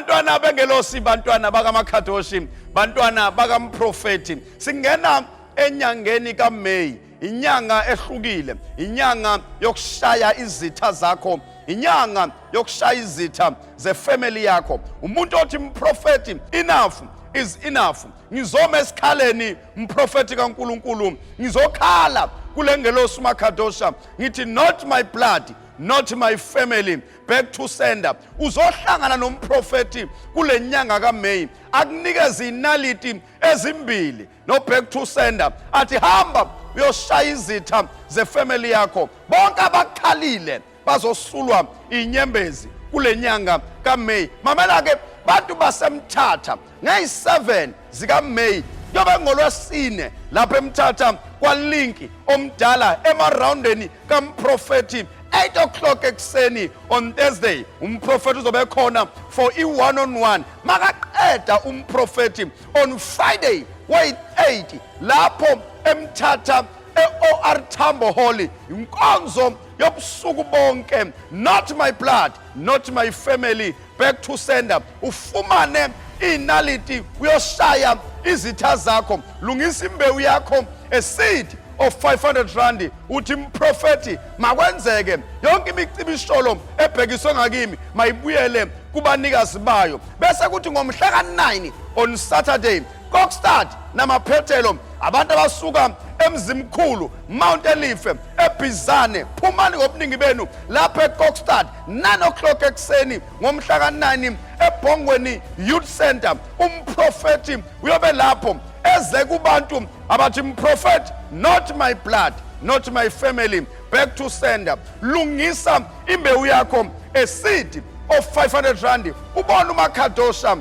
bantwana bengelosi, bantwana bakaMakhadoshi, bantwana bakamprofeti, singena enyangeni kaMeyi, inyanga ehlukile, inyanga yokushaya izitha zakho, inyanga yokushaya izitha zefamily yakho. Umuntu othi mprofeti, enough is enough. Ngizoma esikhaleni mprofeti kaNkulunkulu, ngizokhala kule ngelosi uMakhadosha ngithi not my blood, not my family, back to sender. Uzohlangana nomprofeti kule nyanga kaMeyi, akunikeza inaliti ezimbili no back to sender, athi hamba uyoshaya izitha zefamily yakho. Bonke abakhalile bazosulwa inyembezi kule nyanga kaMeyi. Mamela ke bantu basemthatha ngeyi7 zikaMeyi yobe ngolwesine lapha eMthatha kwaLinki omdala emaroundeni kamprofeti 8 o'clock ekuseni on Thursday. Umprofeti uzobe khona for i1-on-1. Makaqeda umprofeti on Friday way8 lapho eMthatha eOR Tambo Hall, inkonzo yobusuku bonke, not my blood, not my family, back to sender. Ufumane inaliti uyoshaya izitha zakho, lungisa imbewu yakho, a seed of 500 rand. Uthi mprofeti makwenzeke yonke imicibisholo ebhekiswe ngakimi mayibuyele kubanikazi bayo. Bese kuthi ngomhla ka9 on Saturday Kokstad namaphethelo abantu abasuka eMzimkhulu Mount Elife eBizane phumani ngobuningi benu lapha eKokstad 9 o'clock ekuseni ngomhla ka9 eBhongweni Youth Center. Umprofeti uyobe lapho eze kubantu abathi mprofeti, not my blood, not my family, back to sender. Lungisa imbewu yakho, a seed of 500 rand. Ubona uMakhadosha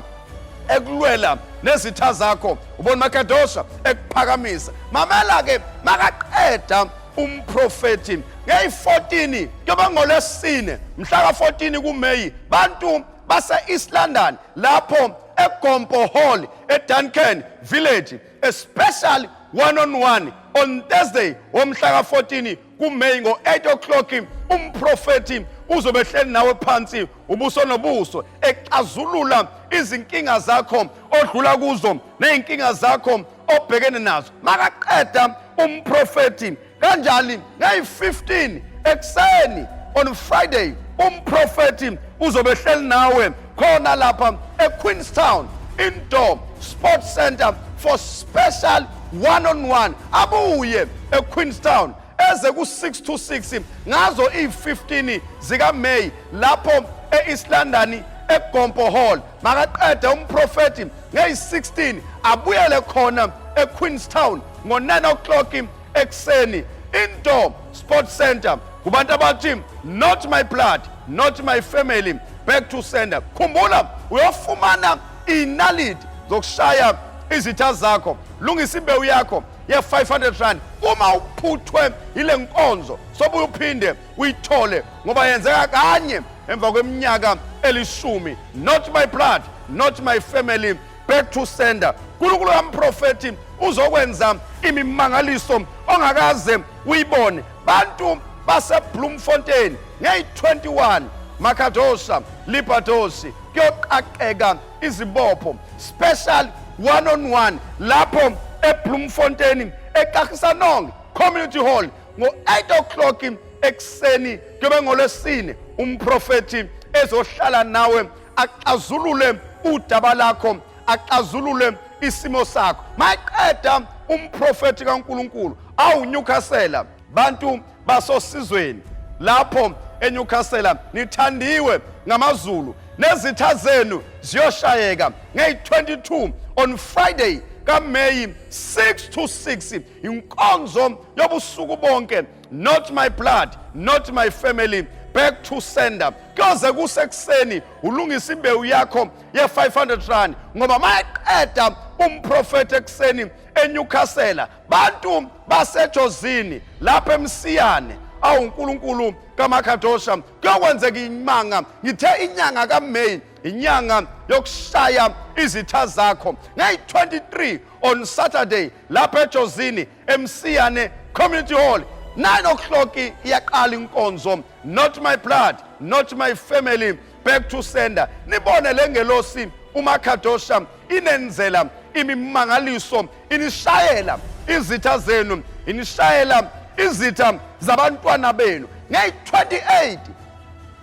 ekulwela nezitha zakho, ubona uMakhadosha ekuphakamisa. Mamela ke makaqeda umprofeti ngeyi14 yoba ngolwesine mhla ka14 kuMeyi bantu base East London lapho eGompo Hall eDuncan Village, a special one-on-one on Thursday womhla ka14 kuMeyi ngo8 o'clock. Umprofeti uzobe hleli nawe phansi ubuso nobuso exazulula izinkinga zakho odlula kuzo nezinkinga zakho obhekene nazo. Makaqeda umprofeti kanjani ngeyi15 ekseni on Friday umprofeti uzobe hleli nawe khona lapha eQueenstown Indoor Sports Center for special one-on-one. Abuye eQueenstown eze ku6 to 6 ngazo i15 zikaMeyi lapho eEast London eGompo Hall. Makaqeda umprofeti ngeyi16 abuyele khona eQueenstown ngo9 o'clock ekseni Indoor Sports Center kubantu abathi not my blood, not my family, back to sender. Khumbula uyofumana inaliti zokushaya izitha zakho, lungisa imbewu yakho ye500 rand. Uma uphuthwe ile nkonzo sobuye uphinde uyithole ngoba yenzeka kanye emva kweminyaka eli10. Not my blood, not my family, back to sender. Nkulunkulu kamprofeti uzokwenza imimangaliso ongakaze uyibone. Bantu base Bloemfontein ngeyi21 Makhadosha Lipadosi kuyoqaqeka izibopho, special one-on-one lapho eBloemfontein eKagisanong Community Hall ngo8 o'clock ekseni kube ngolwesine. Umprofeti ezohlala nawe axazulule udaba lakho, axazulule isimo sakho. Maqeda umprofeti kaNkulunkulu awuNyukhasela bantu basosizweni lapho eNyukhasela nithandiwe ngamaZulu nezitha zenu ziyoshayeka ngeyi22 on Friday kaMeyi 6 to 6 inkonzo yobusuku bonke, not my blood, not my family, back to sender. Kuyoze kusekuseni ulungisa imbewu yakho ye500 rand ngoba maqeda umprofeti ekseni eNyukhasela bantu basejozini lapha eMsiyane awuNkulunkulu kaMakhadosha kuyokwenzeka imanga. Ngithe inyanga kaMeyi inyanga yokushaya izitha zakho ngeyi23 on Saturday lapha ejozini eMsiyane Community Hall 9 o'clock iyaqala inkonzo, not my blood, not my family, back to sender. Nibone le ngelosi uMakhadosha inenzela imimangaliso, inishayela izitha zenu, inishayela izitha zabantwana benu. Nge-28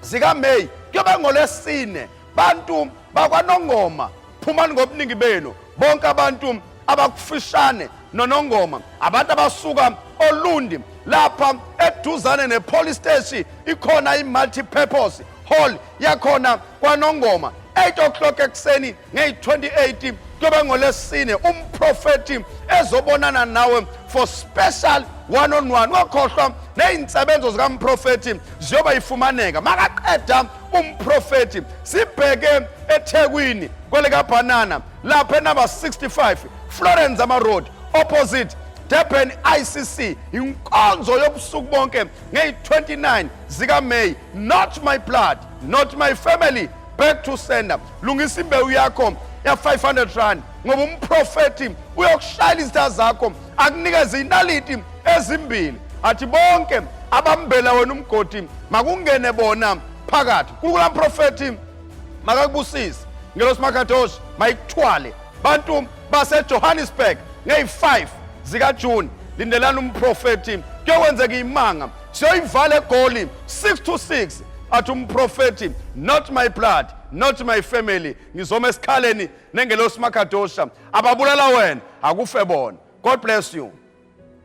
zika May kuyoba ngolesine, bantu bakwaNongoma phumani ngobuningi benu, bonke abantu abakufishane noNongoma, abantu abasuka Olundi lapha eduzane nepolice station ikhona i-multi-purpose hall yakhona kwaNongoma. 8 o'clock ekuseni nge-28 kuyoba ngolesine umprofeti ezobonana nawe for special one-on-one. Wakhohlwa ney'nsebenzo zikamprofeti ziyoba ifumaneka makaqeda umprofeti. Sibheke eThekwini kwelekaBhanana lapha enumber 65 Florence Ama Road opposite Durban ICC, inkonzo yobusuku bonke nge-29 zika May. Not my blood, not my family, back to sender. Lungisa imbewu yakho ya 500 rand ngoba umprofeti uyokushayela izitha zakho akunikeze inaliti ezimbili, athi bonke abambela wena umgodi makungene bona phakathi. Kula mprofeti makakubusise ngelosi Makhadosha mayikuthwale bantu base Johannesburg nge-5 zika June. Lindelana umprofeti kuyokwenzeka imanga, siyoyivala eGoli 6 to 6. Athi umprofeti, not my blood, not my family. Ngizoma esikhaleni nengelosi Makhadosha ababulala wena akufe bona. God bless you.